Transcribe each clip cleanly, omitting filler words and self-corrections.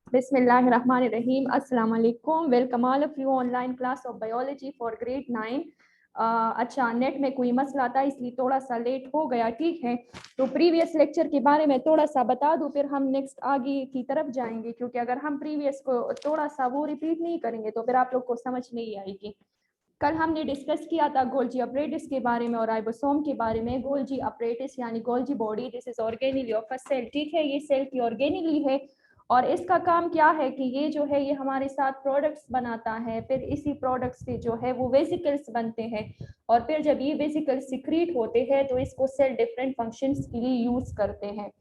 बिस्मिल्लाहिर्रहमानिर्रहीम। अस्सलाम वालेकुम। Welcome all of you online class of biology for grade 9। अच्छा, नेट में कोई मसला था इसलिए थोड़ा सा लेट हो गया, ठीक है। तो प्रीवियस लेक्चर के बारे में थोड़ा सा बता दूं, फिर हम नेक्स्ट आगे की तरफ जाएंगे, क्योंकि अगर हम प्रीवियस को थोड़ा सा वो रिपीट नहीं करेंगे तो फिर आप लोग को समझ नहीं आएगी। कल हमने डिस्कस किया था गोल्जी अपरेटिस के बारे में और राइबोसोम के बारे में। गोल्जी अपरेटिस यानी Golgi body, this is organelle of a cell, ठीक है। ये सेल की ऑर्गेनेली है और इसका काम क्या है कि ये जो है ये हमारे साथ प्रोडक्ट्स बनाता है, फिर इसी प्रोडक्ट्स से जो है वो वेसिकल्स बनते हैं और फिर जब ये वेसिकल्स सिक्रीट होते हैं तो इसको सेल डिफरेंट फंक्शंस के लिए यूज करते हैं।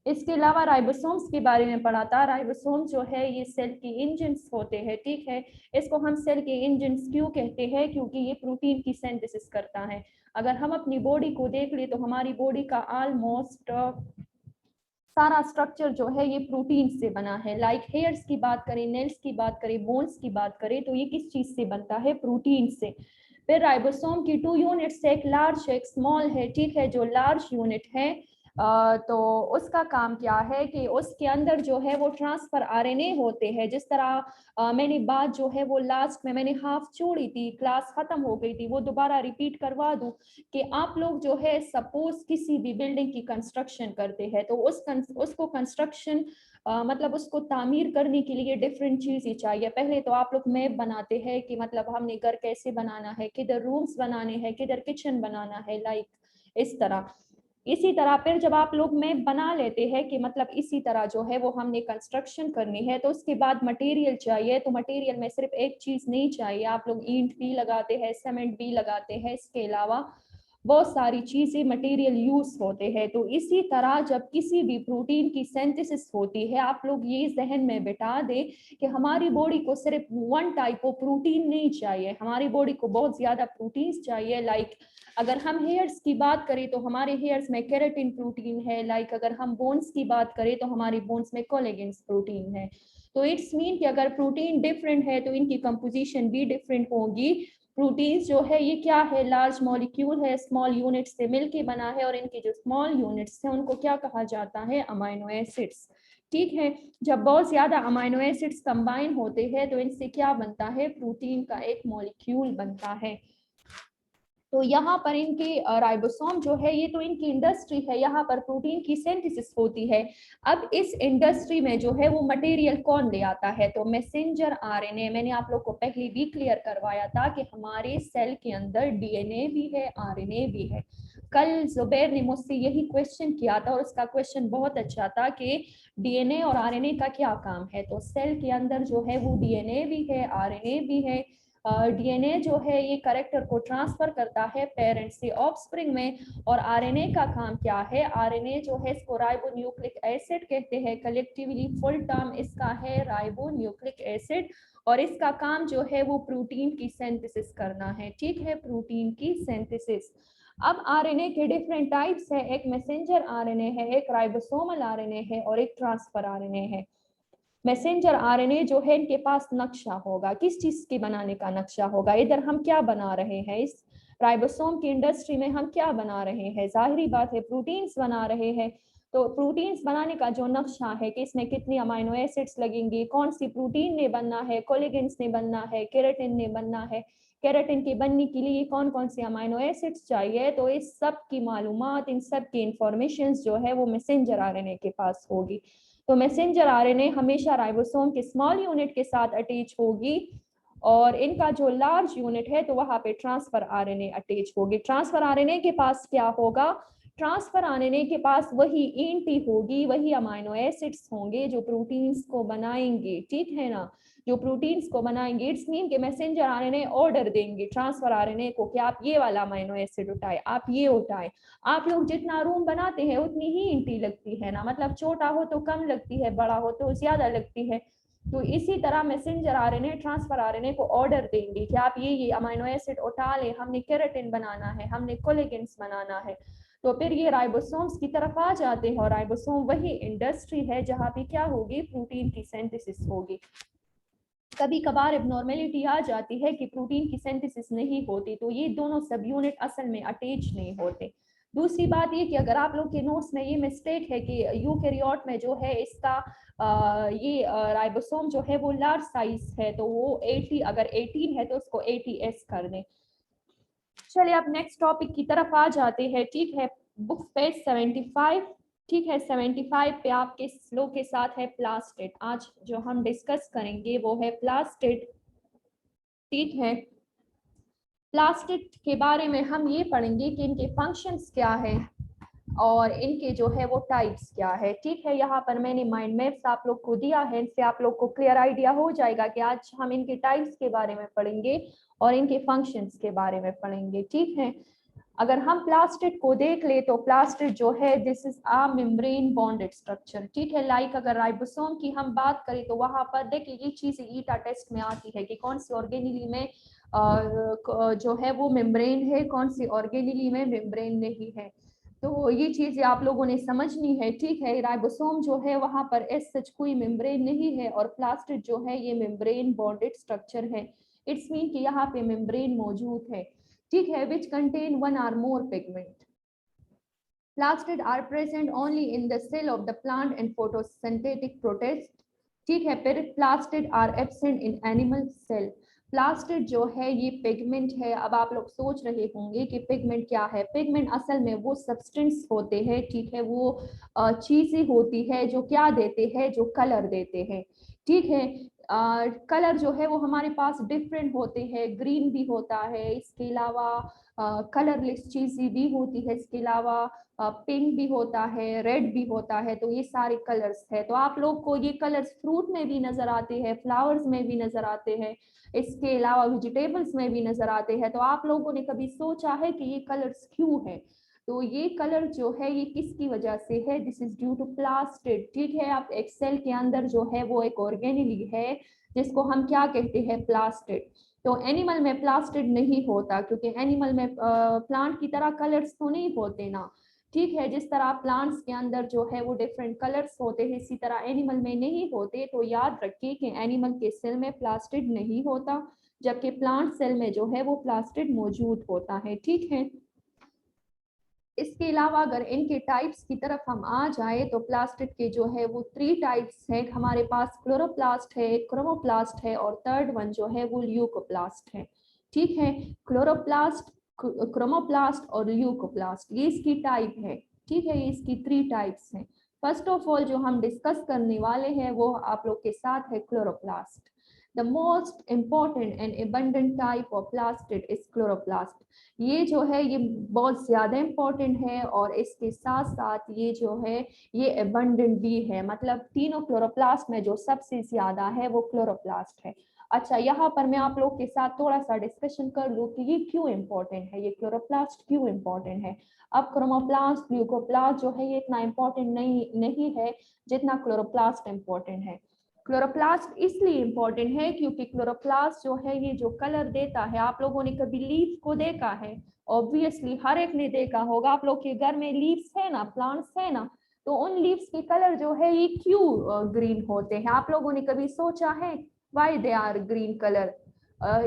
इसके अलावा राइबोसोम्स के बारे में पढ़ा था। राइबोसोम जो है ये सेल के इंजन्स होते हैं, ठीक है। इसको हम सेल के इंजन्स क्यों कहते हैं? क्योंकि ये प्रोटीन की सिंथेसिस करता है। अगर हम अपनी बॉडी को देख ले तो हमारी बॉडी का ऑलमोस्ट सारा स्ट्रक्चर जो है ये प्रोटीन से बना है। लाइक हेयर्स की बात करें, नेल्स की बात करें, बोन्स की बात करें तो ये किस चीज से बनता है? प्रोटीन से। फिर राइबोसोम की 2 यूनिट्स है, एक लार्ज है एक स्मॉल है, ठीक है। जो लार्ज यूनिट है तो उसका काम क्या है कि उसके अंदर जो है वो ट्रांसफर आरएनए होते हैं। जिस तरह मैंने बात जो है वो लास्ट में मैंने हाफ छोड़ी थी, क्लास खत्म हो गई थी, वो दोबारा रिपीट करवा दूं कि आप लोग जो है सपोज किसी भी बिल्डिंग की कंस्ट्रक्शन करते हैं तो उसको कंस्ट्रक्शन मतलब उसको तामीर करने के लिए डिफरेंट चीजें चाहिए। पहले तो आप लोग मैप बनाते हैं कि मतलब हमने घर कैसे बनाना है, किधर रूम्स बनाने हैं, किधर किचन बनाना है, लाइक इस तरह। इसी तरह फिर जब आप लोग मैप बना लेते हैं कि मतलब इसी तरह जो है वो हमने कंस्ट्रक्शन करनी है तो उसके बाद मटेरियल चाहिए। तो मटेरियल में सिर्फ एक चीज नहीं चाहिए, आप लोग ईंट भी लगाते हैं, सीमेंट भी लगाते हैं, इसके अलावा बहुत सारी चीजें मटेरियल यूज होते हैं। तो इसी तरह जब किसी भी प्रोटीन की सिंथेसिस होती है, आप लोग ये जहन में बिठा दें कि हमारी बॉडी को सिर्फ वन टाइप ऑफ प्रोटीन नहीं चाहिए, हमारी बॉडी को बहुत ज्यादा प्रोटीन्स चाहिए। लाइक अगर हम हेयर्स की बात करें तो हमारे हेयर्स में केराटिन प्रोटीन है। लाइक अगर हम बोन्स की बात करें तो हमारी बोन्स में कोलेगन्स प्रोटीन है। तो इट्स मीन कि अगर प्रोटीन डिफरेंट है तो इनकी कंपोजिशन भी डिफरेंट होगी। प्रोटीन्स जो है ये क्या है? लार्ज मॉलिक्यूल है, स्मॉल यूनिट से मिलके बना है और इनके जो स्मॉल यूनिट्स हैं उनको क्या कहा जाता है? अमाइनो एसिड्स, ठीक है। जब बहुत ज्यादा अमाइनो एसिड्स कंबाइन होते हैं तो इनसे क्या बनता है? प्रोटीन का एक मॉलिक्यूल बनता है। तो यहाँ पर इनकी राइबोसोम जो है ये तो इनकी इंडस्ट्री है, यहाँ पर प्रोटीन की सिंथेसिस होती है। अब इस इंडस्ट्री में जो है वो मटेरियल कौन ले आता है? तो मैसेंजर आरएनए। मैंने आप लोग को पहले भी क्लियर करवाया था कि हमारे सेल के अंदर डीएनए भी है, आरएनए भी है। कल जुबैर ने मुझसे यही क्वेश्चन किया था और उसका क्वेश्चन बहुत अच्छा था कि डीएनए और आरएनए का क्या काम है। तो सेल के अंदर जो है वो डीएनए भी है, आरएनए भी है। डीएनए जो है ये कैरेक्टर को ट्रांसफर करता है पेरेंट से ऑफस्प्रिंग में। और आरएनए का काम क्या है? आरएनए जो है इसको राइबोन्यूक्लिक एसिड कहते हैं, कलेक्टिवली फुल टर्म इसका है राइबोन्यूक्लिक एसिड। और इसका काम जो है वो प्रोटीन की सिंथेसिस करना है, ठीक है, प्रोटीन की सिंथेसिस। अब आरएनए के डिफरेंट टाइप्स है, एक मैसेंजर आरएनए है, एक राइबोसोमल आरएनए है और एक ट्रांसफर आरएनए है। मैसेंजर आरएनए जो है इनके पास नक्शा होगा, किस चीज के बनाने का नक्शा होगा? इधर हम क्या बना रहे हैं, इस राइबोसोम की इंडस्ट्री में हम क्या बना रहे हैं? जाहिरी बात है प्रोटीन्स बना रहे हैं। तो प्रोटीन्स बनाने का जो नक्शा है कि इसमें कितनी अमाइनो एसिड्स लगेंगी, कौन सी प्रोटीन ने बनना है, कोलेगन्स ने बनना है, केराटिन ने बनना है, केराटिन के बनने के लिए कौन कौन से अमाइनो एसिड्स चाहिए, तो इस सब की मालूमात, इन सब की इंफॉर्मेशन जो है वो मैसेंजर आरएनए के पास होगी। तो मैसेंजर आरएनए हमेशा राइबोसोम के स्मॉल यूनिट के साथ अटैच होगी और इनका जो लार्ज यूनिट है तो वहां पे ट्रांसफर आरएनए अटैच होगी। ट्रांसफर आरएनए के पास क्या होगा? ट्रांसफर आरएनए के पास वही एनटी होगी, वही अमाइनो एसिड्स होंगे जो प्रोटीन्स को बनाएंगे, ठीक है ना, जो प्रोटीन्स को बनाएंगे। इट्स मीन के मैसेंजर आरएनए ऑर्डर देंगे ट्रांसफर आरएनए को कि आप ये वाला अमाइनो एसिड उठाए, आप ये उठाए। आप लोग जितना रूम बनाते हैं उतनी ही ईंटी लगती है ना, मतलब छोटा हो तो कम लगती है, बड़ा हो तो ज्यादा लगती है। तो इसी तरह मैसेंजर आरएनए ट्रांसफर आरएनए को ऑर्डर देंगे कि आप ये अमाइनो एसिड उठा ले, हमने केराटिन बनाना है, हमने कोलेगन्स बनाना है। तो फिर ये राइबोसोम्स की तरफ आ जाते हैं और राइबोसोम वही इंडस्ट्री है जहाँ पे क्या होगी? प्रोटीन की सिंथेसिस होगी। कभी कभार एबनॉर्मेलिटी आ जाती है कि प्रोटीन की सिंथेसिस नहीं होती, तो ये दोनों सब यूनिट असल में अटैच नहीं होते। दूसरी बात ये कि अगर आप लोग के नोट्स में ये मिस्टेक है कि यूकैरियोट में जो है इसका ये राइबोसोम जो है वो लार्ज साइज है, तो वो 80, अगर 18 है तो उसको 80s कर दें। चलिए अब नेक्स्ट टॉपिक की तरफ आ जाते हैं, ठीक है। बुक पेज 75, ठीक है। 75 पे आपके स्लो के साथ है प्लास्टिड। आज जो हम डिस्कस करेंगे वो है प्लास्टिड, ठीक है। प्लास्टिड के बारे में हम ये पढ़ेंगे कि इनके फंक्शंस क्या है और इनके जो है वो टाइप्स क्या है, ठीक है। यहाँ पर मैंने माइंड मैप्स आप लोग को दिया है, इससे आप लोग को क्लियर आइडिया हो जाएगा कि आज हम इनके टाइप्स के बारे में पढ़ेंगे और इनके फंक्शंस के बारे में पढ़ेंगे, ठीक है। अगर हम प्लास्टिड को देख ले तो प्लास्टिड जो है this is a membrane bonded structure, ठीक है। लाइक अगर राइबोसोम की हम बात करें तो वहां पर देखिए ये चीज ईटा टेस्ट में आती है कि कौन सी ऑर्गेनेली में जो है वो मेम्ब्रेन है, कौन सी ऑर्गेनेली में मेम्ब्रेन नहीं है। तो ये चीजें आप लोगों ने समझनी है, ठीक है। राइबोसोम जो है वहां पर एस सच कोई मेम्ब्रेन नहीं है और प्लास्टिड जो है ये मेम्ब्रेन बॉन्डेड स्ट्रक्चर है। इट्स मीन कि यहाँ पे मेम्ब्रेन मौजूद है, ठीक है, which contain one or more pigment. Plastid are present only in the cell of the plant and photosynthetic process, ठीक है। फिर plastid are absent in animal cell. Plastid जो है ये पिगमेंट है। अब आप लोग सोच रहे होंगे कि पिगमेंट क्या है। पिगमेंट असल में वो सब्सटेंस होते हैं, ठीक है, वो चीजें होती है जो क्या देते हैं, जो कलर देते हैं, ठीक है। कलर जो है वो हमारे पास डिफरेंट होते हैं, ग्रीन भी होता है, इसके अलावा कलरलेस चीजें भी होती है, इसके अलावा पिंक भी होता है, रेड भी होता है। तो ये सारे कलर्स है। तो आप लोग को ये कलर्स फ्रूट में भी नजर आते हैं, फ्लावर्स में भी नजर आते हैं, इसके अलावा वेजिटेबल्स में भी नजर आते हैं। तो आप लोगों ने कभी सोचा है कि ये कलर्स क्यों है? तो ये कलर जो है ये किसकी वजह से है? This is due to plastid, ठीक है। आप एक सेल के अंदर जो है वो एक ऑर्गेनेली है जिसको हम क्या कहते हैं? प्लास्टिड। तो एनिमल में प्लास्टिड नहीं होता क्योंकि एनिमल में प्लांट की तरह कलर्स तो नहीं होते ना, ठीक है। जिस तरह प्लांट्स के अंदर जो है वो डिफरेंट कलर्स होते हैं, इसी तरह एनिमल में नहीं होते। तो याद रखिए कि एनिमल के सेल में प्लास्टिड नहीं होता, जबकि प्लांट सेल में जो है वो प्लास्टिड मौजूद होता है, ठीक है। इसके अलावा अगर इनके टाइप्स की तरफ हम आ जाए तो प्लास्टिड के जो है वो 3 टाइप्स हैं हमारे पास। क्लोरोप्लास्ट है, क्रोमोप्लास्ट है और थर्ड वन जो है वो ल्यूकोप्लास्ट है, ठीक है। क्लोरोप्लास्ट, क्रोमोप्लास्ट और ल्यूकोप्लास्ट ये इसकी टाइप है, ठीक है। ये इसकी 3 टाइप्स हैं। फर्स्ट ऑफ ऑल जो हम डिस्कस करने वाले हैं वो आप लोग के साथ है chloroplast. The most important and abundant type of plastid is chloroplast. ये जो है ये बहुत ज्यादा इम्पोर्टेंट है और इसके साथ साथ ये जो है ये abundant भी है। मतलब तीनों क्लोरोप्लास्ट में जो सबसे ज्यादा है वो क्लोरोप्लास्ट है। अच्छा, यहाँ पर मैं आप लोग के साथ थोड़ा सा डिस्कशन कर लूँ कि ये क्यों इम्पोर्टेंट है, ये क्लोरोप्लास्ट क्यों इम्पोर्टेंट है। अब क्रोमोप्लास्ट, ल्यूकोप्लास्ट जो है ये इतना इम्पोर्टेंट नहीं है जितना क्लोरोप्लास्ट इम्पोर्टेंट है। क्लोरोप्लास्ट इसलिए इम्पोर्टेंट है क्योंकि क्लोरोप्लास्ट जो है ये जो कलर देता है, आप लोगों ने कभी लीफ को देखा है? ऑब्वियसली हर एक ने देखा होगा। आप लोग के घर में लीव्स है ना, प्लांट्स है ना, तो उन लीव्स के कलर जो है ये क्यों ग्रीन होते हैं? आप लोगों ने कभी सोचा है why they are green colour?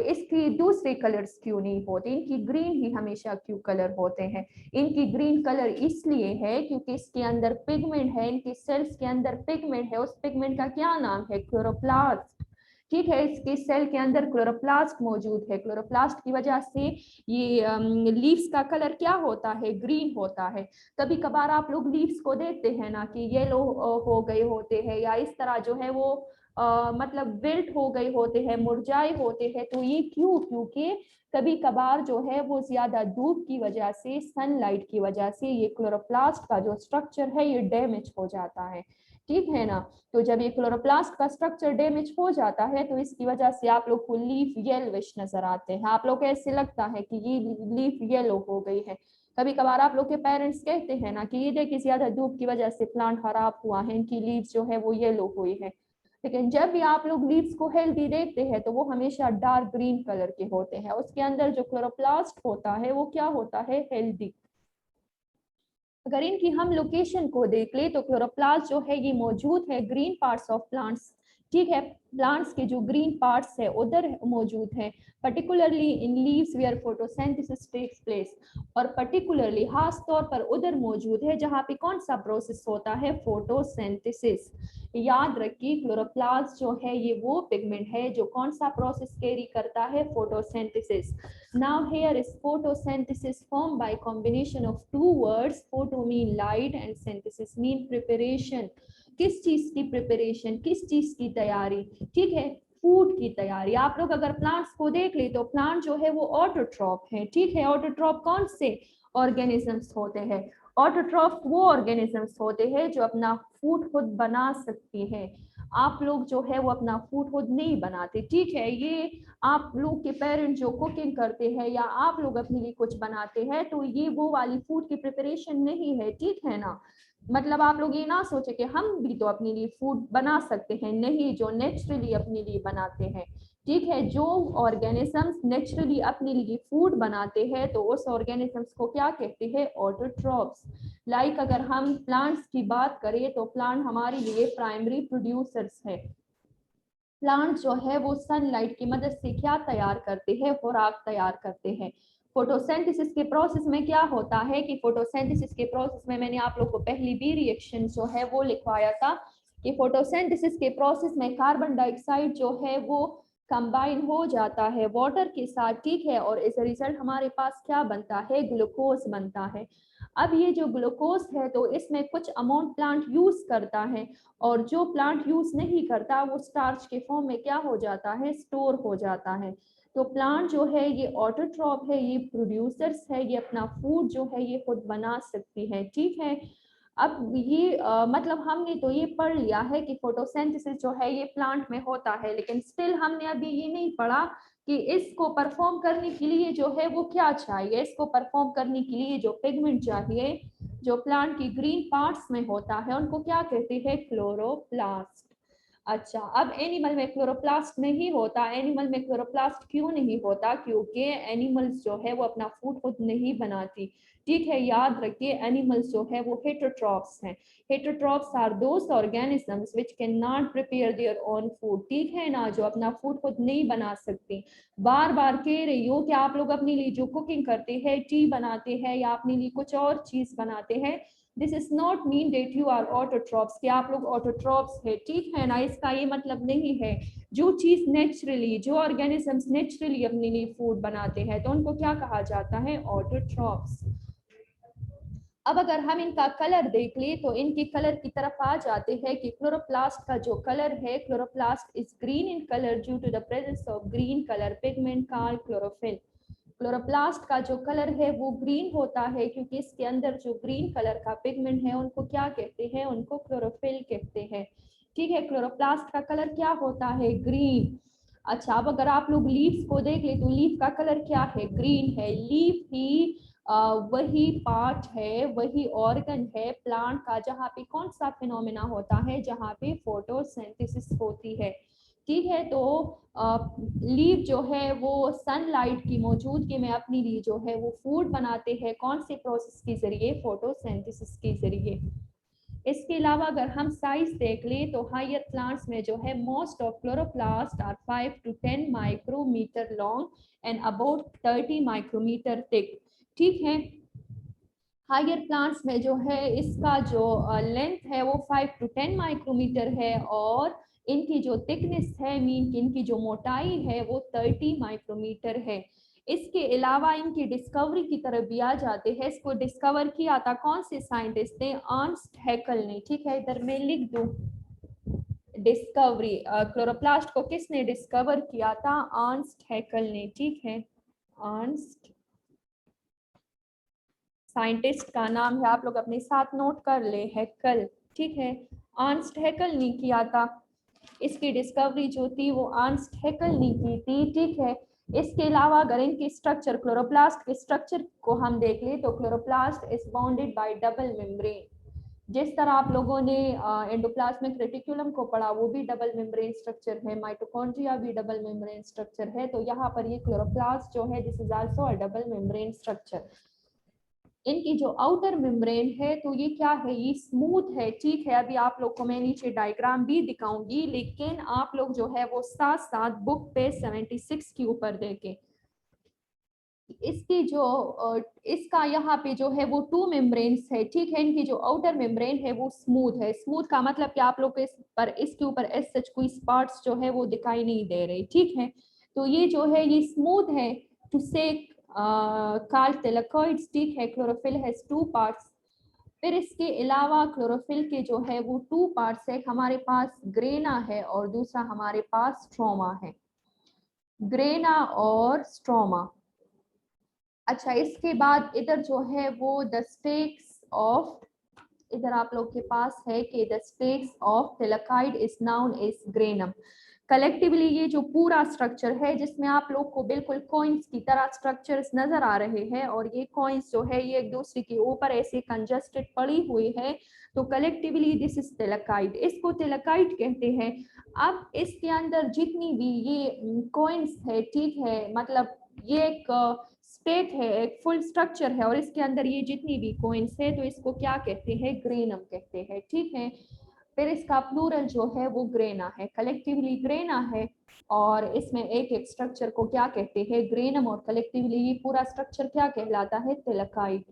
इसकी दूसरे कलर्स क्यों नहीं होते? इनकी ग्रीन ही हमेशा क्यों कलर होते हैं? इनकी ग्रीन कलर इसलिए है क्योंकि इसके अंदर पिगमेंट है, इनके सेल्स के अंदर पिगमेंट है। उस पिगमेंट का क्या नाम है? क्लोरोप्लास्ट, ठीक है। इसके सेल के अंदर क्लोरोप्लास्ट मौजूद है। क्लोरोप्लास्ट की वजह से ये लीव्स का कलर क्या होता है? ग्रीन होता है। कभी कभार आप लोग लीव्स को देखते हैं ना कि येलो हो गए होते हैं या इस तरह जो है वो मतलब विल्ट हो गए होते हैं, मुरझाए होते हैं। तो ये क्यों? क्योंकि कभी कभार जो है वो ज्यादा धूप की वजह से, सनलाइट की वजह से ये क्लोरोप्लास्ट का जो स्ट्रक्चर है ये डैमेज हो जाता है, ठीक है ना। तो जब ये क्लोरोप्लास्ट का स्ट्रक्चर डैमेज हो जाता है तो इसकी वजह से आप लोग को लीफ येलोइश नजर आते हैं। आप लोग को ऐसे लगता है कि ये लीफ येलो हो गई है। कभी कभार आप लोग के पेरेंट्स कहते हैं ना कि ये देखिए ज्यादा धूप की वजह से प्लांट खराब हुआ है, इनकी लीव्स जो है वो येलो हुई है। लेकिन जब भी आप लोग लीव्स को हेल्दी देखते हैं तो वो हमेशा डार्क ग्रीन कलर के होते हैं। उसके अंदर जो क्लोरोप्लास्ट होता है वो क्या होता है? हेल्दी। अगर इनकी हम लोकेशन को देख ले तो क्लोरोप्लास्ट जो है ये मौजूद है ग्रीन पार्ट्स ऑफ प्लांट्स, ठीक है। प्लांट्स के जो ग्रीन पार्ट्स है उधर मौजूद है, particularly in leaves where photosynthesis takes place, और पर्टिकुलरली खास तौर पर उधर मौजूद है जहाँ पे कौन सा प्रोसेस होता है, फोटोसिंथेसिस। याद रखिए क्लोरोप्लास्ट जो है ये वो पिगमेंट है जो कौन सा प्रोसेस कैरी करता है, photosynthesis. Now here is photosynthesis form by combination of two words, photo mean light and synthesis mean preparation. किस चीज की प्रिपरेशन, किस चीज की तैयारी, ठीक है, फूड की तैयारी। आप लोग अगर प्लांट्स को देख ले तो प्लांट जो है वो ऑटोट्रॉप है, ठीक है। ऑटोट्रॉप कौन से ऑर्गेनिजम्स होते हैं, ऑटोट्रॉप वो ऑर्गेनिजम्स होते हैं जो अपना फूड खुद बना सकती है। आप लोग जो है वो अपना फूड खुद नहीं बनाते, ठीक है। ये आप लोग के पेरेंट्स जो कुकिंग करते हैं या आप लोग अपने लिए कुछ बनाते हैं तो ये वो वाली फूड की प्रिपरेशन नहीं है, ठीक है ना। मतलब आप लोग ये ना सोचे कि हम भी तो अपने लिए फूड बना सकते हैं, नहीं, जो नेचुरली अपने लिए बनाते हैं, ठीक है। जो ऑर्गेनिजम्स नेचुरली अपने लिए फूड बनाते हैं तो उस ऑर्गेनिजम्स को क्या कहते हैं, ऑटोट्रॉप्स। लाइक अगर हम प्लांट्स की बात करें तो प्लांट हमारे लिए प्राइमरी प्रोड्यूसर्स है। प्लांट जो है वो सनलाइट की मदद से क्या तैयार करते हैं, खुराक तैयार करते हैं। फोटोसिंथेसिस के प्रोसेस में क्या होता है कि फोटोसिंथेसिस के प्रोसेस में मैंने आप लोग को पहली भी रिएक्शन जो है वो लिखवाया था कि फोटोसिंथेसिस के प्रोसेस में कार्बन डाइऑक्साइड जो है वो कंबाइन हो जाता है वाटर के साथ, ठीक है, और एज अ रिजल्ट हमारे पास क्या बनता है, ग्लूकोज बनता है। अब ये जो ग्लूकोज है तो इसमें कुछ अमाउंट प्लांट यूज करता है और जो प्लांट यूज नहीं करता वो स्टार्च के फॉर्म में क्या हो जाता है, स्टोर हो जाता है। तो प्लांट जो है ये ऑटोट्रॉप है, ये प्रोड्यूसर्स है, ये अपना फूड जो है ये खुद बना सकती है, ठीक है। अब ये मतलब हमने तो ये पढ़ लिया है कि फोटोसिंथेसिस जो है ये प्लांट में होता है, लेकिन स्टिल हमने अभी ये नहीं पढ़ा कि इसको परफॉर्म करने के लिए जो है वो क्या चाहिए। इसको परफॉर्म करने के लिए जो पिगमेंट चाहिए जो प्लांट की ग्रीन पार्ट्स में होता है उनको क्या कहते हैं, क्लोरोप्लास्ट। अच्छा, अब एनिमल में क्लोरोप्लास्ट नहीं होता। एनिमल में क्लोरोप्लास्ट क्यों नहीं होता, क्योंकि एनिमल्स जो है वो अपना फूड खुद नहीं बनाती, ठीक है। याद रखिए एनिमल्स जो है वो हेटरोट्रॉप्स हैं। Heterotrophs are those organisms which can not prepare their own food, ठीक है ना, जो अपना फूड खुद नहीं बना सकती। बार बार कह रही हो कि आप लोग अपने लिए जो कुकिंग करते हैं, टी बनाते हैं या अपने लिए कुछ और चीज बनाते हैं, this is not mean that you are autotrophs, कि आप लोग ऑटोट्रॉप्स है, ठीक है ना। इसका ये मतलब नहीं है। जो चीज नेचुरली, जो ऑर्गेनिजम्स नेचुरली अपने लिए फूड बनाते हैं तो उनको क्या कहा जाता है, ऑटोट्रॉप्स। अब अगर हम इनका कलर देख ले तो इनके कलर की तरफ आ जाते हैं कि क्लोरोप्लास्ट का जो कलर है, chloroplast is green in colour due to the presence of green colour pigment called chlorophyll. Chloroplast का जो कलर है वो ग्रीन होता है क्योंकि इसके अंदर जो ग्रीन कलर का पिगमेंट है उनको क्या कहते हैं, उनको क्लोरोफिल कहते हैं, ठीक है। क्लोरोप्लास्ट का कलर क्या होता है, ग्रीन। अच्छा, अब अगर आप लोग लीव्स को देख ले तो लीफ का कलर क्या है, ग्रीन है। लीफ ही वही पार्ट है, वही ऑर्गन है प्लांट का जहाँ पे कौन सा फिनोमेना होता है, जहाँ पे फोटोसिंथेसिस होती है, ठीक है। तो लीफ जो है वो सनलाइट की मौजूदगी में अपने लिए जो है वो फूड बनाते हैं, कौन से प्रोसेस के जरिए, फोटोसिंथेसिस के जरिए। इसके अलावा अगर हम साइज देख ले तो हायर प्लांट्स में जो है most of chloroplast are 5 to 10 micrometre long and about 30 micrometre thick, ठीक है। हायर प्लांट्स में जो है इसका जो लेंथ है वो 5 to 10 माइक्रोमीटर है और इनकी जो थिकनेस है, मीन की इनकी जो मोटाई है वो 30 माइक्रोमीटर है। इसके अलावा इनकी डिस्कवरी की तरफ भी आ जाते हैं। इसको डिस्कवर किया था कौन से साइंटिस्ट ने, अर्नस्ट हैकेल ने, ठीक है। इधर मैं लिख दूं डिस्कवरी, क्लोरोप्लास्ट को किसने डिस्कवर किया था, अर्नस्ट हैकेल ने, ठीक है। अर्नस्ट साइंटिस्ट का नाम है, आप लोग अपने साथ नोट कर ले, हैकेल, ठीक है। अर्नस्ट हैकेल ने किया था। इसकी डिस्कवरी जो थी वो अर्नस्ट हैकेल ने की थी, ठीक है। इसके अलावा अगर इनकी स्ट्रक्चर, क्लोरोप्लास्ट के स्ट्रक्चर को हम देख ले तो chloroplast is bounded by double membrane. जिस तरह आप लोगों ने एंडोप्लाज्मिक रेटिकुलम को पढ़ा वो भी डबल मेम्ब्रेन स्ट्रक्चर है, माइटोकॉन्ड्रिया भी डबल मेम्ब्रेन स्ट्रक्चर है, तो यहाँ पर ये क्लोरोप्लास्ट जो है this is also a double membrane structure. इनकी जो आउटर मेम्ब्रेन है तो ये क्या है, ये स्मूथ है, ठीक है। अभी आप लोग को मैं नीचे डायग्राम भी दिखाऊंगी, लेकिन आप लोग जो है वो साथ साथ बुक पे 76 के ऊपर देखें। इसकी जो इसका यहाँ पे जो है वो 2 मेम्ब्रेन्स है, ठीक है। इनकी जो आउटर मेम्ब्रेन है वो स्मूथ है। स्मूथ का मतलब कि आप लोग को इस पर इसके ऊपर एज सच कोई स्पॉट्स जो है वो दिखाई नहीं दे रहे, ठीक है। तो ये जो है ये स्मूथ है टू से कार्ड थैलेकॉइड्स, ठीक है। Chlorophyll has 2 parts. फिर इसके अलावा क्लोरोफिल के जो है वो 2 पार्ट्स है, हमारे पास ग्रेना है और दूसरा हमारे पास स्ट्रोमा है, ग्रेना और स्ट्रोमा। अच्छा, इसके बाद इधर जो है वो द स्टेक्स ऑफ, इधर आप लोग के पास है कि the stacks of thylakoid is known as granum. Collectively ये जो पूरा स्ट्रक्चर है जिसमें आप लोग को बिल्कुल कॉइन्स की तरह स्ट्रक्चर्स नजर आ रहे हैं और ये कॉइन्स जो है ये एक दूसरे के ऊपर ऐसे कंजस्टेड पड़ी हुई है, तो कलेक्टिवली दिस इज थैलेकाइड, इसको थैलेकाइड कहते हैं। अब इसके अंदर जितनी भी ये कॉइन्स है, ठीक है, मतलब ये एक स्टेक है, एक फुल स्ट्रक्चर है और इसके अंदर ये जितनी भी कॉइन्स है तो इसको क्या कहते हैं, ग्रेनम कहते हैं, ठीक है। फिर इसका प्लूरल जो है वो ग्रेना है, कलेक्टिवली ग्रेना है और इसमें एक एक स्ट्रक्चर को क्या कहते हैं, ग्रेनम, और कलेक्टिवली ये पूरा स्ट्रक्चर क्या कहलाता है, थैलेकाइड।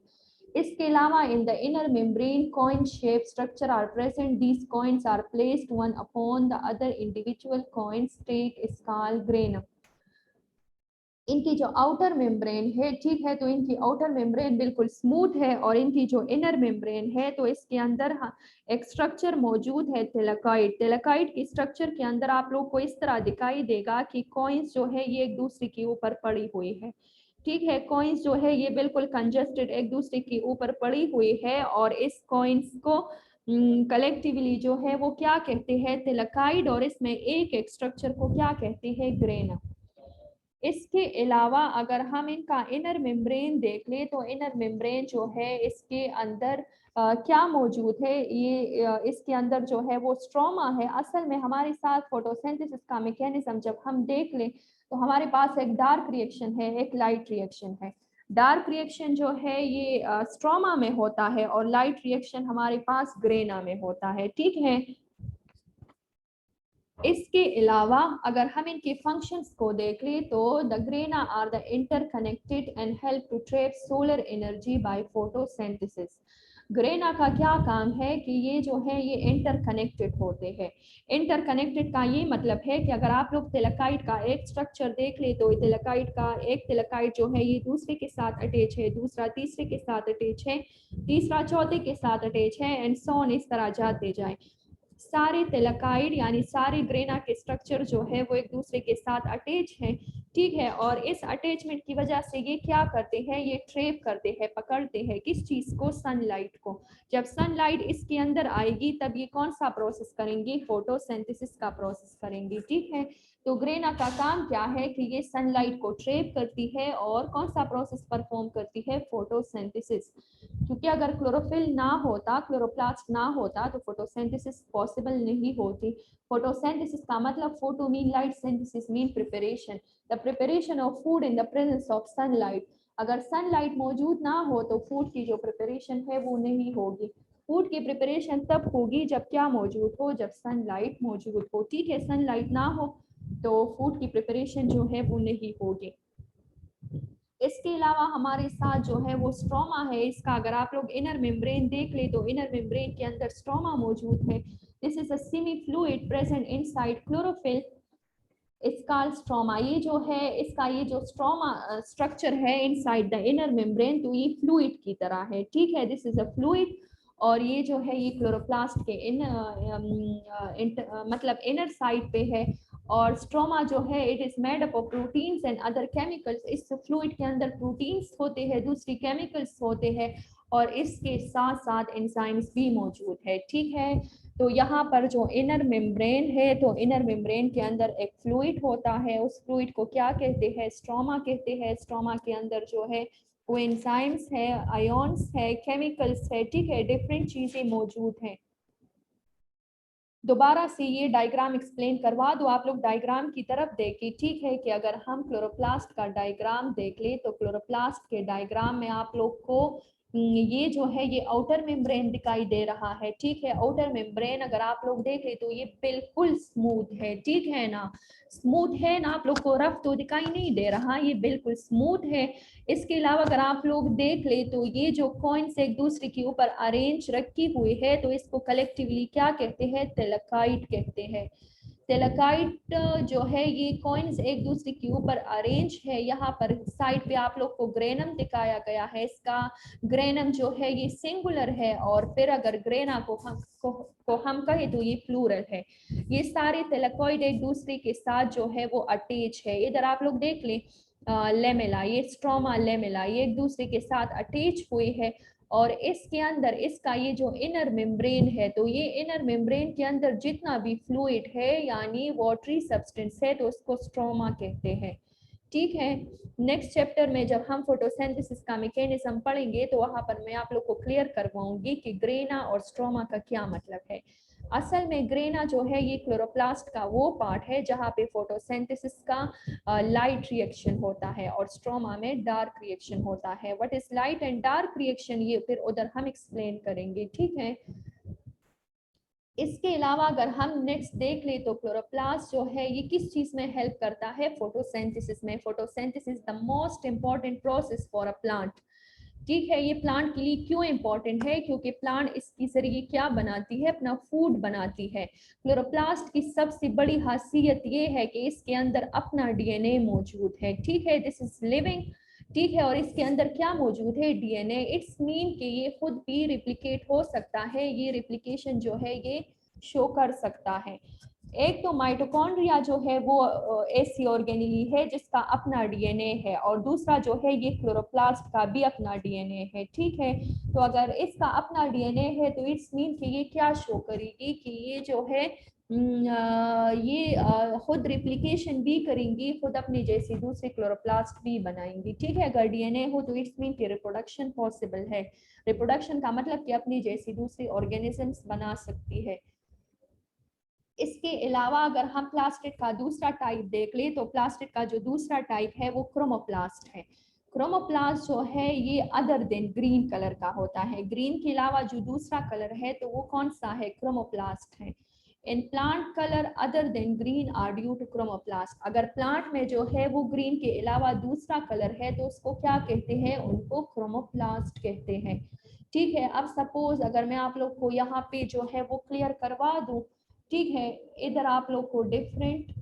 इसके अलावा in the inner membrane coin shape structure are present, these coins are placed one upon the other, individual coin stack is called granum. इनकी जो आउटर मेम्ब्रेन है, ठीक है, तो इनकी आउटर मेम्ब्रेन बिल्कुल स्मूथ है और इनकी जो इनर मेम्ब्रेन है तो इसके अंदर एक स्ट्रक्चर मौजूद है, थैलेकाइड। थैलेकाइड की स्ट्रक्चर के अंदर आप लोग को इस तरह दिखाई देगा कि कॉइन्स जो है ये एक दूसरे के ऊपर पड़ी हुई है, ठीक है। कॉइन्स जो है ये बिल्कुल कंजस्टेड एक दूसरे के ऊपर पड़ी हुई है और इस कॉइन्स को कलेक्टिवली जो है वो क्या कहते हैं, थैलेकाइड, और इसमें एक एक स्ट्रक्चर को क्या कहते हैं, ग्रेना। इसके अलावा अगर हम इनका इनर मेम्ब्रेन देख ले तो इनर मेम्ब्रेन जो है इसके अंदर क्या मौजूद है, ये इसके अंदर जो है वो स्ट्रोमा है। असल में हमारे साथ फोटोसिंथेसिस का मैकेनिज्म जब हम देख ले तो हमारे पास एक डार्क रिएक्शन है, एक लाइट रिएक्शन है। डार्क रिएक्शन जो है ये स्ट्रोमा में होता है और लाइट रिएक्शन हमारे पास ग्रेना में होता है, ठीक है। इसके अलावा अगर हम इनके फंक्शंस को देख ले तो the grana are the interconnected and help to trap solar energy by photosynthesis. Grana का क्या काम है कि ये जो है ये इंटरकनेक्टेड होते हैं। इंटरकनेक्टेड का ये मतलब है कि अगर आप लोग थैलेकाइड का एक स्ट्रक्चर देख ले तो थैलेकाइड का एक थैलेकाइड जो है ये दूसरे के साथ अटैच है, दूसरा तीसरे के साथ अटैच है, तीसरा चौथे के साथ अटैच है, एंड सो ऑन, इस तरह जाते जाए। सारे थैलेकाइड यानी सारे ग्रेना के स्ट्रक्चर जो है वो एक दूसरे के साथ अटैच हैं, ठीक है। और इस अटैचमेंट की वजह से ये क्या करते हैं, ये ट्रैप करते हैं, पकड़ते हैं किस चीज को, सनलाइट को। जब सनलाइट इसके अंदर आएगी तब ये कौन सा प्रोसेस करेंगे, फोटोसिंथेसिस का प्रोसेस करेंगे, ठीक है। तो ग्रेना का काम क्या है कि ये सनलाइट को ट्रैप करती है और कौन सा प्रोसेस परफॉर्म करती है, फोटोसिंथेसिस। क्योंकि अगर क्लोरोफिल ना होता, क्लोरोप्लास्ट ना होता तो फोटोसिंथेसिस पॉसिबल नहीं होती। फोटोसिंथेसिस का मतलब, photo mean light, synthesis mean preparation, the preparation of food in the presence of sunlight. अगर सनलाइट मौजूद ना हो तो फूड की जो प्रिपरेशन है वो नहीं होगी। फूड की प्रिपरेशन तब होगी जब क्या मौजूद हो, जब सनलाइट मौजूद हो, ठीक है। सनलाइट ना हो तो फूड की प्रिपरेशन जो है वो नहीं होगी। इसके अलावा हमारे साथ जो है वो स्ट्रोमा है, इसका अगर आप लोग इनर मेम्ब्रेन देख ले तो इनर मेम्ब्रेन के अंदर स्ट्रोमा मौजूद है। This is a semi fluid present inside chlorophyll, इसका स्ट्रोमा, ये जो है इसका ये जो स्ट्रोमा स्ट्रक्चर है इनसाइड द इनर मेम्ब्रेन तो ये फ्लूइड की तरह है, ठीक है। दिस इज अ फ्लूइड और ये जो है ये क्लोरोप्लास्ट के मतलब इनर साइड पे है। और स्ट्रोमा जो है it is made up of proteins and other chemicals, इस फ्लूइड के अंदर प्रोटीन्स होते हैं, दूसरी केमिकल्स होते हैं और इसके साथ साथ एंजाइम्स भी मौजूद है, ठीक है। तो यहाँ पर जो इनर मेम्ब्रेन है तो इनर मेम्ब्रेन के अंदर एक फ्लूइड होता है, उस फ्लूइड को क्या कहते हैं, स्ट्रोमा कहते हैं। स्ट्रोमा के अंदर जो है वो एंजाइम्स है, आयोन्स है, केमिकल्स है, ठीक है, डिफरेंट चीजें मौजूद हैं। दोबारा से ये डायग्राम एक्सप्लेन करवा दो, आप लोग डायग्राम की तरफ देखिए, ठीक है। कि अगर हम क्लोरोप्लास्ट का डायग्राम देख ले तो क्लोरोप्लास्ट के डायग्राम में आप लोग को ये जो है ये आउटर मेम्ब्रेन दिखाई दे रहा है, ठीक है। आउटर मेम्ब्रेन अगर आप लोग देखें तो ये बिल्कुल स्मूथ है, ठीक है ना, स्मूथ है ना, आप लोग को रफ तो दिखाई नहीं दे रहा, ये बिल्कुल स्मूथ है। इसके अलावा अगर आप लोग देख ले तो ये जो कॉइन्स एक दूसरे के ऊपर अरेंज रखी हुई है तो इसको कलेक्टिवली क्या कहते हैं, थैलेकाइट कहते हैं। थैलेकाइट जो है ये कॉइन्स एक दूसरे के ऊपर अरेंज है। यहाँ पर साइड पे आप लोग को ग्रेनम दिखाया गया है, इसका ग्रेनम जो है ये सिंगुलर है, और फिर अगर ग्रेना को हम कहें तो ये प्लूरल है। ये सारे थैलेकॉइड एक दूसरे के साथ जो है वो अटैच है। इधर आप लोग देख लें लेमेला, ये स्ट्रोमा लेमेला, ये एक दूसरे के साथ अटैच हुए है। और इसके अंदर इसका ये जो इनर मेम्ब्रेन है तो ये इनर मेम्ब्रेन के अंदर जितना भी फ्लूइड है यानी वाटरी सब्सटेंस है तो उसको स्ट्रोमा कहते हैं, ठीक है। नेक्स्ट चैप्टर में जब हम फोटोसिंथेसिस का मैकेनिज्म पढ़ेंगे तो वहां पर मैं आप लोग को क्लियर करवाऊंगी कि ग्रेना और स्ट्रोमा का क्या मतलब है। असल में ग्रेना जो है ये क्लोरोप्लास्ट का वो पार्ट है जहाँ पे फोटोसिंथेसिस का लाइट रिएक्शन होता है और स्ट्रोमा में डार्क रिएक्शन होता है। What is light and dark reaction ये फिर उधर हम एक्सप्लेन करेंगे, ठीक है। इसके अलावा अगर हम नेक्स्ट देख ले तो क्लोरोप्लास्ट जो है ये किस चीज में हेल्प करता है, फोटोसिंथेसिस में। Photosynthesis the most important process for a plant, ठीक है। ये प्लांट के लिए क्यों इंपॉर्टेंट है, क्योंकि प्लांट इसके जरिए क्या बनाती है, अपना फूड बनाती है। क्लोरोप्लास्ट की सबसे बड़ी खासियत ये है कि इसके अंदर अपना डीएनए मौजूद है, ठीक है, दिस इज लिविंग, ठीक है। और इसके अंदर क्या मौजूद है, डीएनए। इट्स मीन कि ये खुद भी रिप्लिकेट हो सकता है, ये रिप्लिकेशन जो है ये शो कर सकता है। एक तो माइटोकॉन्ड्रिया जो है वो ऐसी ऑर्गेनेली है जिसका अपना डीएनए है, और दूसरा जो है ये क्लोरोप्लास्ट का भी अपना डीएनए है, ठीक है। तो अगर इसका अपना डीएनए है तो इट्स मीन कि ये क्या शो करेगी कि ये जो है ये खुद रिप्लिकेशन भी करेंगी, खुद अपने जैसे दूसरे क्लोरोप्लास्ट भी बनाएंगी, ठीक है। अगर डीएनए हो तो इट्स मीन कि रिप्रोडक्शन पॉसिबल है। रिप्रोडक्शन का मतलब कि अपनी जैसी दूसरी ऑर्गेनिजम्स बना सकती है। इसके अलावा अगर हम प्लास्टिड का दूसरा टाइप देख ले तो प्लास्टिड का जो दूसरा टाइप है वो क्रोमोप्लास्ट है। क्रोमोप्लास्ट जो है ये अदर देन ग्रीन कलर का होता है, ग्रीन के अलावा जो दूसरा कलर है तो वो कौन सा है, क्रोमोप्लास्ट है। In plant colour other than green are due to chromoplast. अगर प्लांट में जो है वो ग्रीन के अलावा दूसरा कलर है तो उसको क्या कहते हैं, उनको क्रोमोप्लास्ट कहते हैं, ठीक है। अब सपोज अगर मैं आप लोग को यहाँ पे जो है वो क्लियर करवा दूं, ठीक है। इधर आप लोग को डिफरेंट,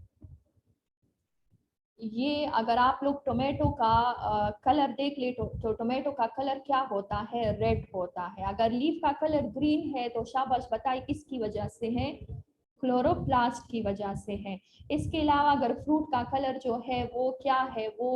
ये अगर आप लोग टोमेटो का कलर देख ले तो टोमेटो का कलर क्या होता है, रेड होता है। अगर लीफ का कलर ग्रीन है तो शाबाश बताइए किसकी वजह से है, क्लोरोप्लास्ट की वजह से है। इसके अलावा अगर फ्रूट का कलर जो है वो क्या है, वो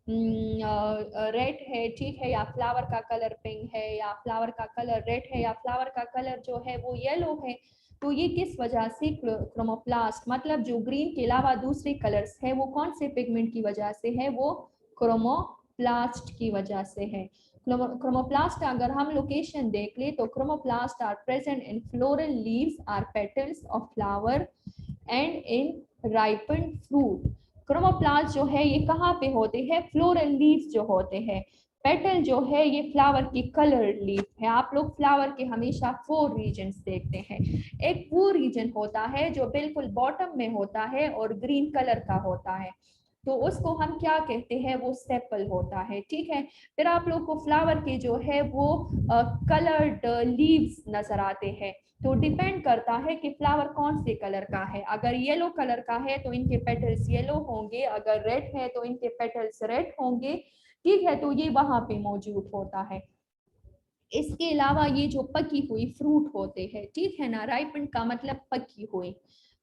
रेड है, ठीक है, या फ्लावर का कलर पिंक है, या फ्लावर का कलर रेड है, या फ्लावर का कलर जो है वो येलो है, तो ये किस वजह से, क्रोमोप्लास्ट मतलब जो ग्रीन के अलावा दूसरे कलर्स है वो कौन से पिगमेंट की वजह से है, वो क्रोमोप्लास्ट की वजह से है। क्रोमोप्लास्ट अगर हम लोकेशन देख ले तो chromoplast are present in floral leaves are petals of flower and in ripen fruit. Chromoplast जो है ये कहाँ पे होते हैं, फ्लोरल लीव्स जो होते हैं। पेटल जो है ये फ्लावर की कलर लीफ है। आप लोग फ्लावर के हमेशा 4 रीजन्स देखते हैं। एक वो रीजन होता है जो बिल्कुल बॉटम में होता है और ग्रीन कलर का होता है, तो उसको हम क्या कहते हैं, वो सेपल होता है, ठीक है। फिर आप लोग को फ्लावर के जो है वो कलर्ड लीव्स नजर आते हैं। तो डिपेंड करता है कि फ्लावर कौन से कलर का है। अगर येलो कलर का है तो इनके पेटल्स येलो होंगे, अगर रेड है तो इनके पेटल्स रेड होंगे, ठीक है। तो ये वहां पे मौजूद होता है। इसके अलावा ये जो पकी हुई फ्रूट होते हैं, ठीक है ना, राइपन का मतलब पकी हुई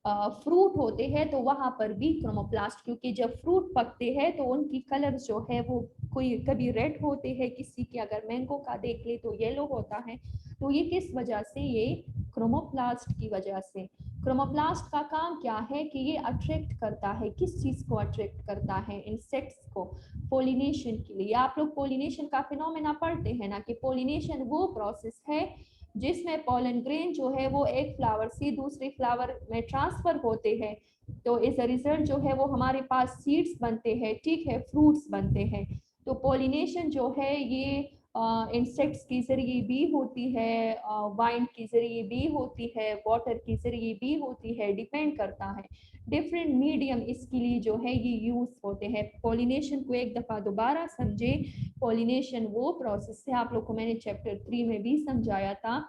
फ्रूट होते हैं, तो वहां पर भी क्रोमोप्लास्ट, क्योंकि जब फ्रूट पकते हैं तो उनकी कलर जो है वो कोई कभी रेड होते हैं, किसी के अगर मैंगो का देख ले तो येलो होता है। तो ये किस वजह से, ये क्रोमोप्लास्ट की वजह से। क्रोमोप्लास्ट का काम क्या है कि ये अट्रैक्ट करता है, किस चीज को अट्रैक्ट करता है, इंसेक्ट्स को, पोलिनेशन के लिए। आप लोग पोलिनेशन का फिनोमेना पढ़ते हैं ना कि पोलिनेशन वो प्रोसेस है जिसमें पोलन ग्रेन जो है वो एक फ्लावर से दूसरे फ्लावर में ट्रांसफर होते हैं, तो एज अ रिजल्ट जो है वो हमारे पास सीड्स बनते हैं, ठीक है, फ्रूट्स बनते हैं। तो पोलिनेशन जो है ये इंसेक्ट्स के जरिए भी होती है, वाइंड के जरिए भी होती है, वाटर के जरिए भी होती है, डिपेंड करता है। डिफरेंट मीडियम इसके लिए जो है ये यूज होते हैं। पॉलिनेशन को एक दफा दोबारा समझे। पॉलिनेशन वो प्रोसेस है, आप लोग को मैंने चैप्टर 3 में भी समझाया था।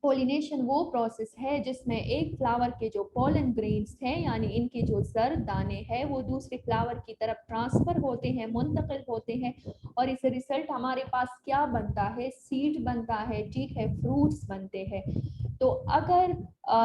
पॉलिनेशन वो प्रोसेस है जिसमें एक फ्लावर के जो पोलन ग्रेन्स हैं यानी इनके जो जर दाने हैं वो दूसरे फ्लावर की तरफ ट्रांसफर होते हैं, मुंतकिल होते हैं, और इस रिजल्ट हमारे पास क्या बनता है, सीड बनता है, ठीक है, फ्रूट्स बनते हैं। तो अगर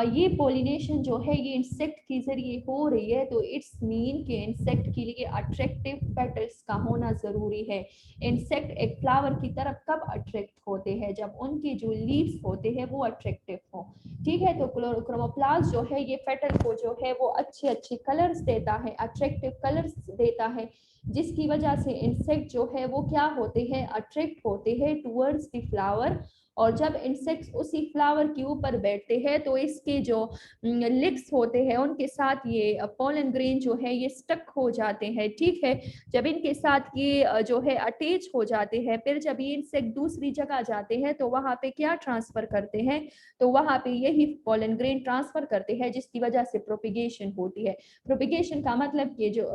ये पॉलिनेशन जो है ये इंसेक्ट के जरिए हो रही है तो इट्स मीन कि इंसेक्ट के लिए अट्रैक्टिव पेटल्स का होना जरूरी है। इंसेक्ट एक फ्लावर की तरफ कब अट्रैक्ट होते हैं, जब उनके जो लीव्स होते हैं वो अट्रैक्टिव हो, ठीक है। तो क्रोमोप्लास्ट जो है ये पेटल को जो है वो अच्छे अच्छे कलर्स देता है, अट्रैक्टिव कलर्स देता है, जिसकी वजह से इंसेक्ट जो है वो क्या होते हैं, अट्रैक्ट होते हैं टुवर्ड्स द फ्लावर। और जब इंसेक्ट्स उसी फ्लावर के ऊपर बैठते हैं तो इसके जो लिप्स होते हैं उनके साथ ये पोलन ग्रेन जो है ये स्टक हो जाते हैं, ठीक है। जब इनके साथ ये जो है अटैच हो जाते हैं, फिर जब ये इंसेक्ट दूसरी जगह जाते हैं तो वहां पे क्या ट्रांसफर करते हैं, तो वहां पे यही पोलन ग्रेन ट्रांसफर करते हैं, जिसकी वजह से प्रोपिगेशन होती है। प्रोपिगेशन का मतलब कि जो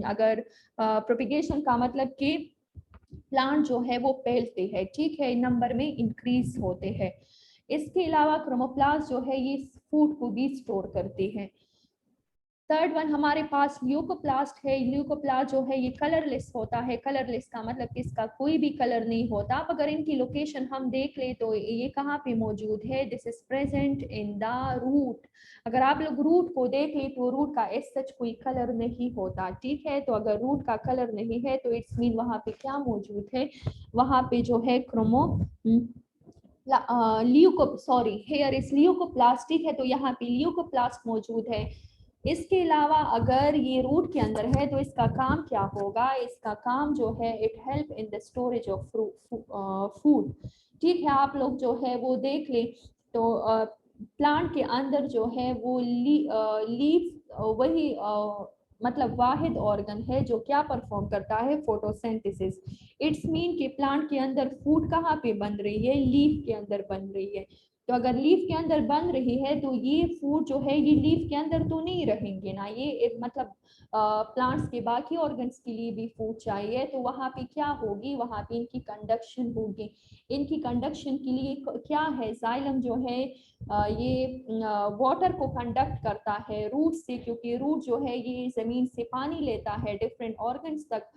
अगर प्रोपिगेशन का मतलब कि प्लांट जो है वो फैलते हैं, ठीक है, नंबर में इंक्रीज होते हैं। इसके अलावा क्रोमोप्लास्ट जो है ये फूड को भी स्टोर करते हैं। थर्ड वन हमारे पास ल्यूकोप्लास्ट है। ल्यूकोप्लास्ट जो है ये कलरलेस होता है। कलरलेस का मतलब कि इसका कोई भी कलर नहीं होता। अब अगर इनकी लोकेशन हम देख ले तो ये कहाँ पे मौजूद है, this is present in the root. अगर आप लोग रूट को देख ले तो रूट का एज सच कोई कलर नहीं होता, ठीक है। तो अगर रूट का कलर नहीं है तो इट्स मीन वहां पे क्या मौजूद है, वहां पे जो है हेयर इज ल्यूकोप्लास्टिक है, तो यहाँ पे ल्यूकोप्लास्ट मौजूद है। इसके अलावा अगर ये रूट के अंदर है तो इसका काम क्या होगा, इसका काम जो है it help in the storage of food, ठीक है। आप लोग जो है वो देख ले तो प्लांट के अंदर जो है वो लीफ वही मतलब वाहिद ऑर्गन है जो क्या परफॉर्म करता है, फोटोसिंथेसिस। इट्स मीन कि प्लांट के अंदर फूड कहाँ पे बन रही है, लीफ के अंदर बन रही है। तो अगर लीफ के अंदर बन रही है तो ये फूड जो है ये लीफ के अंदर तो नहीं रहेंगे ना, ये एक मतलब प्लांट्स के बाकी ऑर्गन्स के लिए भी फूड चाहिए, तो वहां पे क्या होगी, वहां पे इनकी कंडक्शन होगी। इनकी कंडक्शन के लिए क्या है, जाइलम जो है ये वाटर को कंडक्ट करता है रूट से, क्योंकि रूट जो है ये जमीन से पानी लेता है डिफरेंट ऑर्गन्स तक,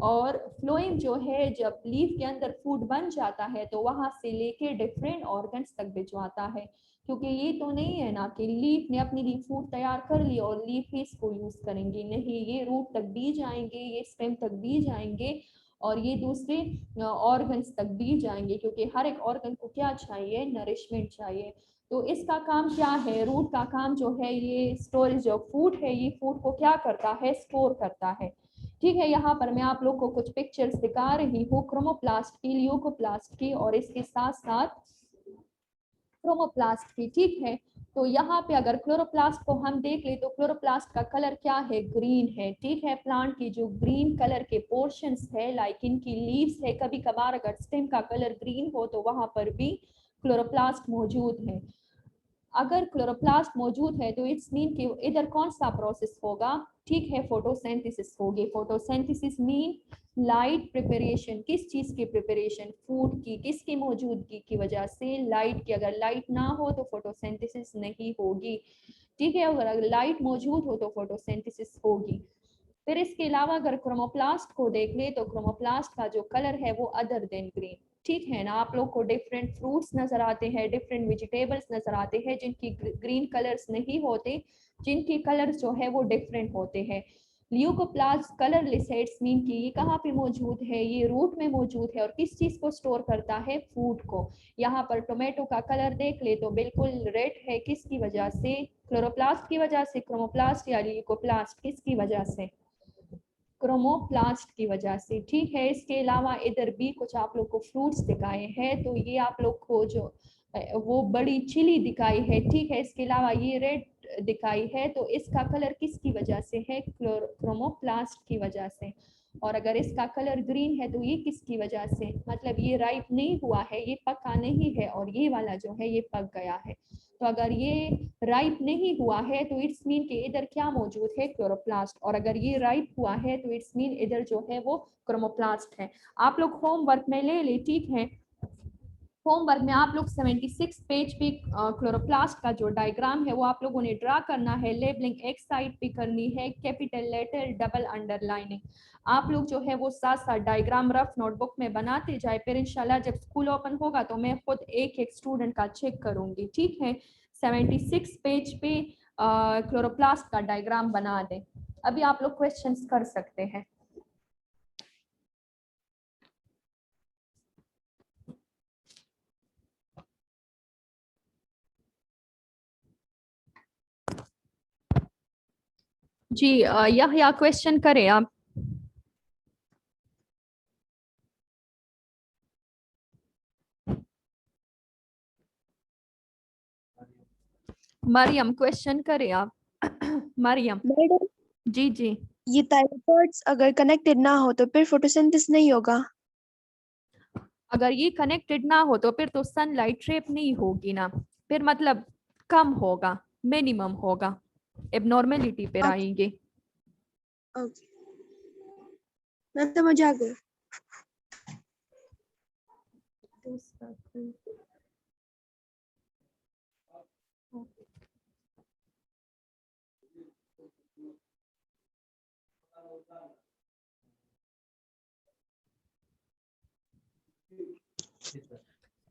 और फ्लोएम जो है जब लीफ के अंदर फूड बन जाता है तो वहां से लेके डिफरेंट ऑर्गन्स तक भिजवाता है। क्योंकि ये तो नहीं है ना कि लीफ ने अपने लिए फूड तैयार कर लिया और लीफ ही इसको यूज करेंगे, नहीं, ये रूट तक भी जाएंगे, ये स्टेम तक भी जाएंगे, और ये दूसरे ऑर्गन्स तक भी जाएंगे, क्योंकि हर एक ऑर्गन को क्या चाहिए, नरिशमेंट चाहिए। तो इसका काम क्या है, रूट का काम जो है ये स्टोरेज ऑफ फूड है, ये फूड को क्या करता है, स्टोर करता है, ठीक है। यहाँ पर मैं आप लोग को कुछ पिक्चर्स दिखा रही हूँ क्रोमोप्लास्ट की, ल्यूकोप्लास्ट की, और इसके साथ साथ क्रोमोप्लास्ट की, ठीक है। तो यहाँ पे अगर क्लोरोप्लास्ट को हम देख ले तो क्लोरोप्लास्ट का कलर क्या है, ग्रीन है, ठीक है। प्लांट की जो ग्रीन कलर के पोर्शंस है लाइक इनकी लीव्स है, कभी कभार अगर स्टेम का कलर ग्रीन हो तो वहां पर भी क्लोरोप्लास्ट मौजूद है। अगर क्लोरोप्लास्ट मौजूद है तो इट्स मीन कि इधर कौन सा प्रोसेस होगा, ठीक है, फोटोसिंथेसिस होगी। फोटोसिंथेसिस मीन लाइट प्रिपरेशन, किस चीज की प्रिपरेशन, फूड की, किसकी मौजूदगी की वजह से, लाइट की। अगर लाइट ना हो तो फोटोसिंथेसिस नहीं होगी, ठीक है। अगर लाइट मौजूद हो तो फोटोसिंथेसिस होगी। फिर इसके अलावा अगर क्रोमोप्लास्ट को देख ले तो क्रोमोप्लास्ट का जो कलर है वो अदर देन ग्रीन, ठीक है ना। आप लोग को डिफरेंट फ्रूट्स नजर आते हैं, डिफरेंट वेजिटेबल्स नजर आते हैं जिनकी ग्रीन कलर्स नहीं होते, जिनके कलर्स जो है वो डिफरेंट होते हैं। ल्यूकोप्लास्ट कलरलेस है, इट्स मीन कि ये कहाँ पे मौजूद है, ये रूट में मौजूद है, और किस चीज को स्टोर करता है, फूड को। यहाँ पर टोमेटो का कलर देख ले तो बिल्कुल रेड है, किसकी वजह से, क्लोरोप्लास्ट की वजह से। क्रोमोप्लास्ट या ल्यूकोप्लास्ट किसकी वजह से, क्रोमोप्लास्ट की वजह से, ठीक है। इसके अलावा इधर भी कुछ आप लोग को फ्रूट्स दिखाए हैं, तो ये आप लोग को जो वो बड़ी चिली दिखाई है, ठीक है। इसके अलावा ये रेड दिखाई है, तो इसका कलर किसकी वजह से है, क्रोमोप्लास्ट की वजह से। और अगर इसका कलर ग्रीन है तो ये किसकी वजह से, मतलब ये राइप नहीं हुआ है, ये पका नहीं है, और ये वाला जो है ये पक गया है। तो अगर ये राइप नहीं हुआ है तो इट्स मीन कि इधर क्या मौजूद है, क्लोरोप्लास्ट, और अगर ये राइप हुआ है तो इट्स मीन इधर जो है वो क्रोमोप्लास्ट है। आप लोग होमवर्क में ले ले, ठीक है। होमवर्क में आप लोग 76 पेज पे क्लोरोप्लास्ट का जो डायग्राम है वो आप लोगों ने ड्रा करना है, लेबलिंग एक साइड पे करनी है, कैपिटल लेटर डबल अंडरलाइनिंग। आप लोग जो है वो साथ साथ डायग्राम रफ नोटबुक में बनाते जाए, फिर इंशाल्लाह जब स्कूल ओपन होगा तो मैं खुद एक एक स्टूडेंट का चेक करूंगी, ठीक है। 76 पेज पे क्लोरोप्लास्ट का डायग्राम बना दें। अभी आप लोग क्वेश्चंस कर सकते हैं। जी या क्वेश्चन करें आप। मरियम क्वेश्चन करें आप। मरियम। मैडम, जी जी। ये थायराइड्स अगर कनेक्टेड ना हो तो फिर फोटोसिंथेसिस नहीं होगा? अगर ये कनेक्टेड ना हो तो फिर तो सनलाइट ट्रैप नहीं होगी ना, फिर मतलब कम होगा, मिनिमम होगा, एबनॉर्मेलिटी पर आएंगे। ओके, मैं समझ आ गई।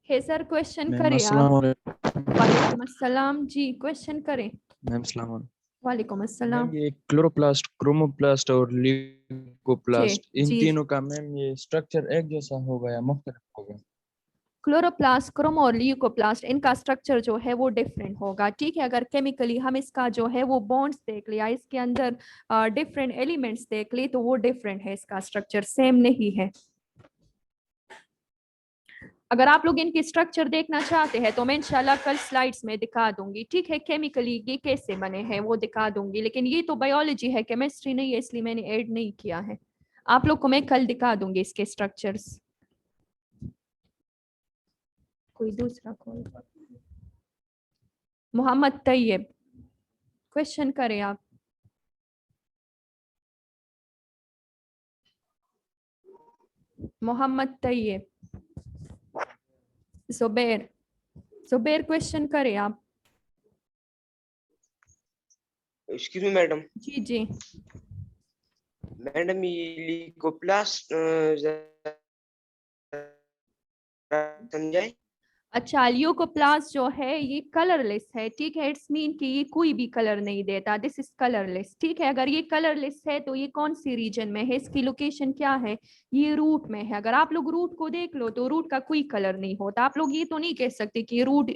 है सर, क्वेश्चन मैम करें अस्सलाम आप। वालेकुम। वालेकुम अस्सलाम जी, क्वेश्चन करें। मैम अस्सलाम वालेकुम। वालेकुम मैम अस्सलाम। ये क्लोरोप्लास्ट, क्रोमोप्लास्ट और ल्यूकोप्लास्ट, इन जी, तीनों का मैम ये स्ट्रक्चर एक जैसा होगा या मुख्तलिफ होगा? क्लोरोप्लास्ट, क्रोमो और ल्यूकोप्लास्ट, इनका स्ट्रक्चर जो है वो डिफरेंट होगा, ठीक है। अगर केमिकली हम इसका जो है वो बॉन्ड्स देख लिया, इसके अंदर डिफरेंट एलिमेंट्स देख लिए तो वो डिफरेंट है, इसका स्ट्रक्चर सेम नहीं है। अगर आप लोग इनके स्ट्रक्चर देखना चाहते हैं तो मैं इंशाल्लाह कल स्लाइड्स में दिखा दूंगी, ठीक है। केमिकली ये कैसे बने हैं वो दिखा दूंगी, लेकिन ये तो बायोलॉजी है, केमिस्ट्री नहीं है, इसलिए मैंने ऐड नहीं किया है। आप लोग को मैं कल दिखा दूंगी इसके स्ट्रक्चर्स। कोई दूसरा कॉल? मोहम्मद तैयब, क्वेश्चन करें आप। मोहम्मद तैयब। जुबैर, जुबैर क्वेश्चन करें आप। Excuse me madam. जी जी। मैडम ये ल्यूकोप्लास्ट समझाए। अच्छा, ल्यूकोप्लास्ट जो है ये कलरलेस है, ठीक है। इट्स मीन कि ये कोई भी कलर नहीं देता, दिस इज कलरलेस, ठीक है। अगर ये कलरलेस है तो ये कौन सी रीजन में है, इसकी लोकेशन क्या है, ये रूट में है। अगर आप लोग रूट को देख लो तो रूट का कोई कलर नहीं होता। आप लोग ये तो नहीं कह सकते कि रूट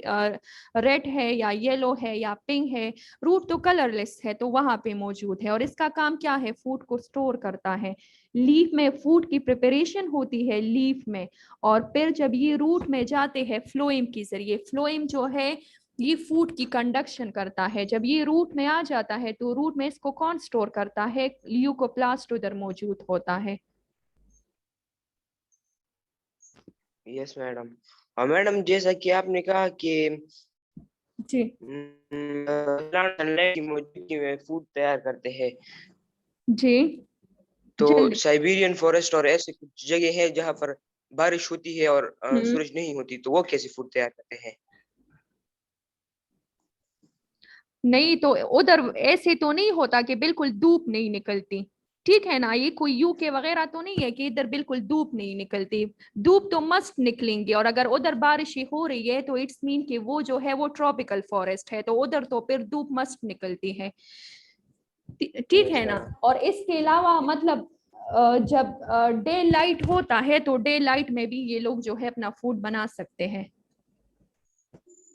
रेड है या येलो है या पिंक है, रूट तो कलरलेस है तो वहां पे मौजूद है। और इसका काम क्या है, फूड को स्टोर करता है। लीफ में फूड की प्रिपरेशन होती है लीफ में, और फिर जब ये रूट में जाते हैं फ्लोएम के जरिए, फ्लोएम जो है ये फूड की कंडक्शन करता है। जब ये रूट में आ जाता है तो रूट में इसको कौन स्टोर करता है, ल्यूकोप्लास्ट उधर मौजूद होता है। Yes madam. और मैडम जैसा कि आपने कहा कि जी प्लांट सनलाइट की मौजूदगी में फूड तैयार करते हैं, जी। तो जल्दी। साइबेरियन फॉरेस्ट और ऐसे कुछ जगह है जहाँ पर बारिश होती है और हम्म। सूरज नहीं होती, तो वो कैसे फूड तैयार करते हैं? नहीं तो उधर ऐसे तो नहीं होता कि बिल्कुल धूप नहीं निकलती, ठीक है ना। ये कोई यूके वगैरह तो नहीं है कि इधर बिल्कुल धूप नहीं निकलती, धूप तो मस्त निकलेंगे। और अगर उधर बारिश हो रही है तो इट्स मीन कि वो जो है वो ट्रॉपिकल फॉरेस्ट है, तो उधर तो फिर धूप मस्त निकलती है, ठीक यस है ना। मैडम। और इसके अलावा मतलब जब डे लाइट होता है तो डे लाइट में भी ये लोग जो है अपना फूड बना सकते हैं।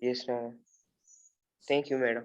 Yes madam. Thank you madam.